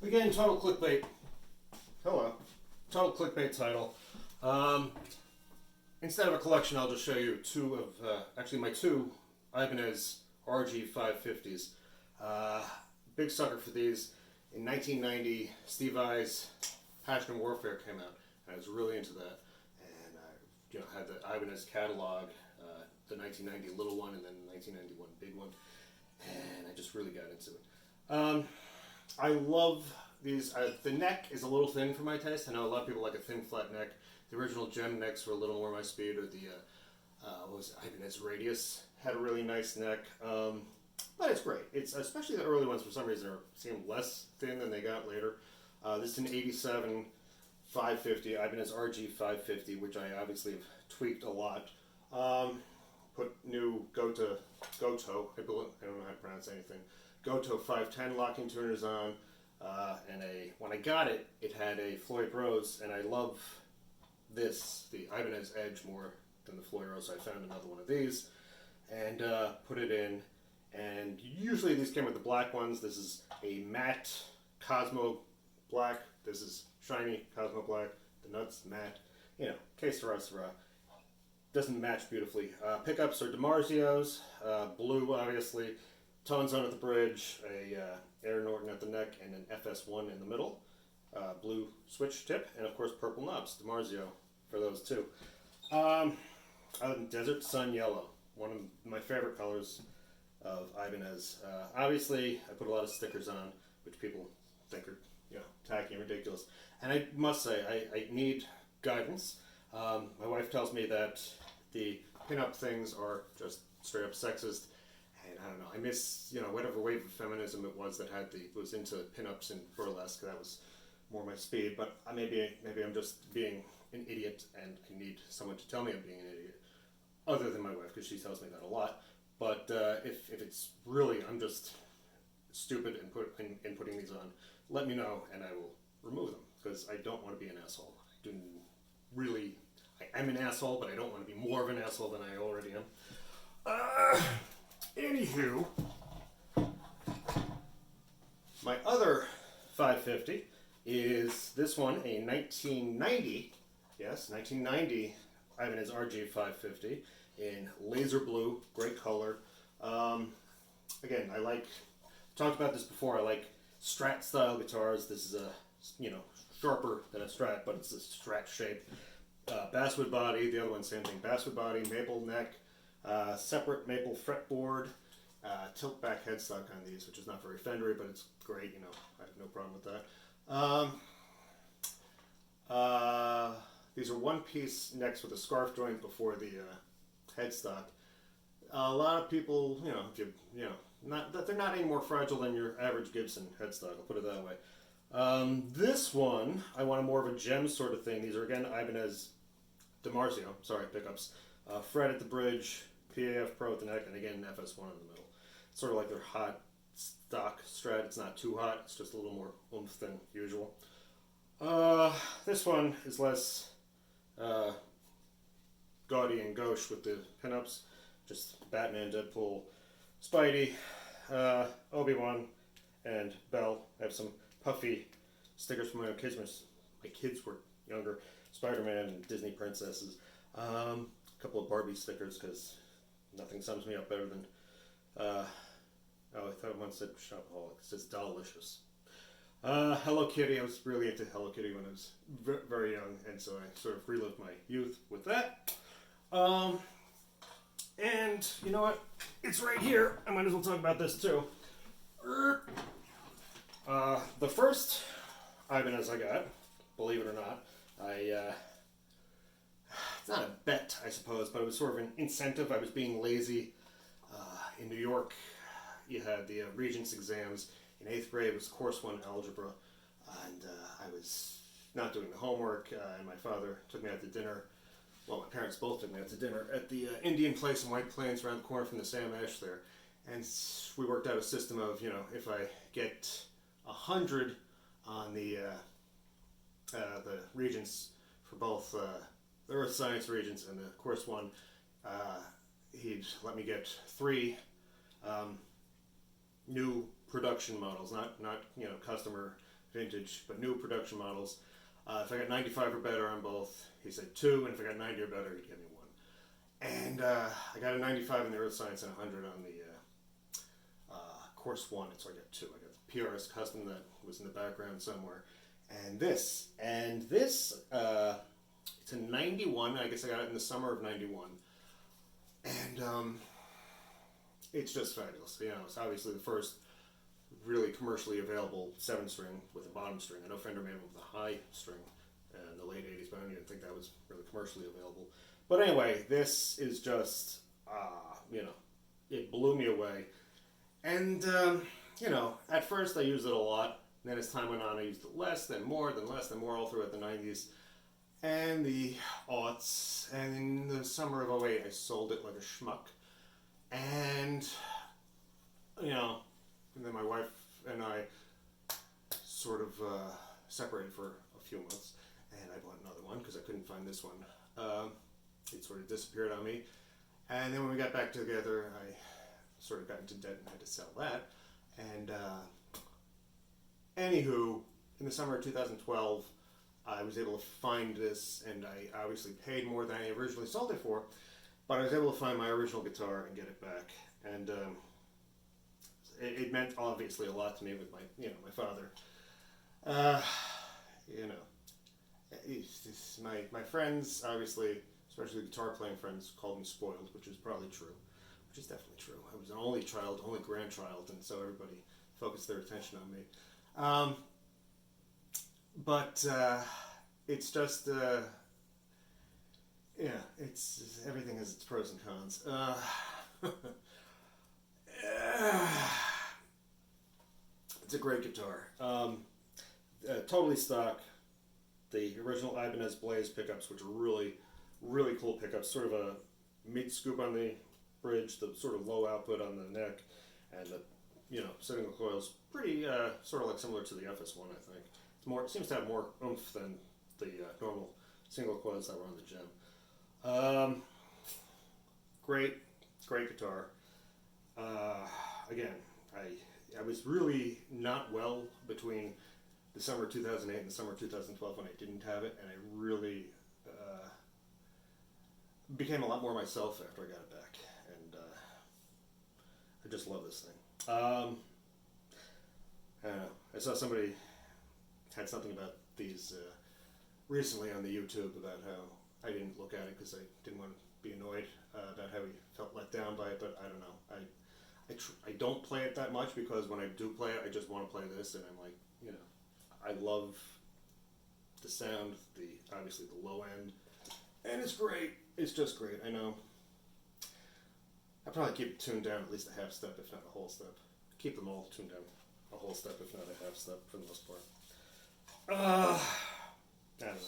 Again, total clickbait. Hello. Total clickbait title. Instead of a collection, I'll just show you two of, actually my two Ibanez RG 550s. Big sucker for these. In 1990, Steve Vai's Passion and Warfare came out, and I was really into that. And I had the Ibanez catalog, the 1990 little one, and then the 1991 big one, and I just really got into it. I love these. The neck is a little thin for my taste. I know a lot of people like a thin, flat neck. The original gem necks were a little more my speed, or the what was it, Ibanez Radius had a really nice neck. But it's great. It's especially the early ones for some reason seem less thin than they got later. This is an '87 550 Ibanez RG 550, which I obviously have tweaked a lot. Put new Goto, I don't know how to pronounce anything. Goto 510 locking tuners on, and when I got it, it had a Floyd Rose, and I love this, the Ibanez Edge, more than the Floyd Rose. So I found another one of these and put it in. And usually these came with the black ones. This is a matte Cosmo black. This is shiny Cosmo black. The nuts matte. You know, que sera, sera. Doesn't match beautifully. Pickups are DiMarzio's, blue obviously, tones on at the bridge, a Air Norton at the neck, and an FS1 in the middle. Blue switch tip, and of course purple knobs, DiMarzio for those two. Desert Sun Yellow, one of my favorite colors of Ibanez. Obviously, I put a lot of stickers on, which people think are tacky and ridiculous. And I must say, I need guidance. My wife tells me that the pinup things are just straight up sexist, and I don't know. I miss whatever wave of feminism it was that was into pinups and burlesque. That was more my speed. But maybe I'm just being an idiot, and I need someone to tell me I'm being an idiot, other than my wife, because she tells me that a lot. But if it's really I'm just stupid in putting these on, let me know and I will remove them, because I don't want to be an asshole. I am an asshole, but I don't want to be more of an asshole than I already am. Anywho, my other 550 is this one, a 1990 Ibanez RG 550 in laser blue, great color. Again, talked about this before, I like Strat style guitars. This is a, sharper than a Strat, but it's a Strat shape. Basswood body, the other one same thing, basswood body, maple neck, separate maple fretboard, tilt back headstock on these, which is not very Fendery, but it's great, I have no problem with that. These are one-piece necks with a scarf joint before the headstock. A lot of people, they're not any more fragile than your average Gibson headstock, I'll put it that way. This one, I want more of a gem sort of thing. These are again Ibanez DiMarzio, pickups. Fret at the bridge, PAF Pro at the neck, and again FS1 in the middle. It's sort of like their hot stock Strat. It's not too hot, it's just a little more oomph than usual. This one is less gaudy and gauche with the pinups. Just Batman, Deadpool, Spidey, Obi-Wan, and Belle. I have some puffy stickers from my kids when my kids were younger. Spider-Man and Disney princesses. A couple of Barbie stickers, because nothing sums me up better than I thought one said shopaholic. It says delicious. Hello Kitty. I was really into Hello Kitty when I was very young, and so I sort of relived my youth with that. And you know what? It's right here. I might as well talk about this too. The first Ibanez I got, believe it or not, it's not a bet, I suppose, but it was sort of an incentive. I was being lazy. In New York, you had the Regents exams. In 8th grade, it was course 1 algebra, and I was not doing the homework, and my father took me out to dinner. Well, my parents both took me out to dinner at the Indian place in White Plains around the corner from the Sam Ash there. And we worked out a system of, if I get 100 on the Regents for both the Earth Science Regents and the course 1, he'd let me get 3 new production models, not customer vintage, but new production models. If I got 95 or better on both, he said 2, and if I got 90 or better, he'd give me 1. And I got a 95 in the Earth Science and 100 on the Course 1, and so I got 2. I got the PRS Custom that was in the background somewhere. And this, it's a 91, I guess I got it in the summer of 91. And it's just fabulous. You know, it's obviously the first really commercially available 7-string with a bottom string. I know Fender made them with a high string in the late 80s, but I don't even think that was really commercially available. But anyway, this is just, you know, it blew me away. And, you know, at first I used it a lot. And then as time went on, I used it less, then more, then less, then more, all throughout the 90s. And the aughts. And in the summer of 08, I sold it like a schmuck. And, you know, and then my wife and I sort of separated for a few months. And I bought another one because I couldn't find this one. It sort of disappeared on me. And then when we got back together, I sort of got into debt and had to sell that. And anywho, in the summer of 2012, I was able to find this, and I obviously paid more than I originally sold it for, but I was able to find my original guitar and get it back. And it meant obviously a lot to me with my, you know, my father. You know, my friends, obviously, especially guitar playing friends, called me spoiled, which is probably true. Which is definitely true. I was an only child, only grandchild, and so everybody focused their attention on me. But it's just, yeah, it's everything has its pros and cons. It's a great guitar. Totally stock. The original Ibanez Blaze pickups, which are really, really cool pickups. Sort of a mid-scoop on the bridge, the sort of low output on the neck, and the, you know, single coils. Pretty sort of like similar to the FS1, I think. It's more, it seems to have more oomph than the normal single coils that were on the Gem. Great guitar. Again, I was really not well between the summer 2008 and the summer 2012 when I didn't have it, and I really became a lot more myself after I got it back, and I just love this thing. I don't know. I saw somebody had something about these recently on the YouTube about how I didn't look at it because I didn't want to be annoyed about how he felt let down by it, but I don't know. I don't play it that much because when I do play it, I just want to play this, and I'm like, you know, I love the sound, obviously the low end, and it's great. It's just great. I know. I probably keep it tuned down at least a half step, if not a whole step. Keep them all tuned down a whole step, if not a half step, for the most part. I don't know.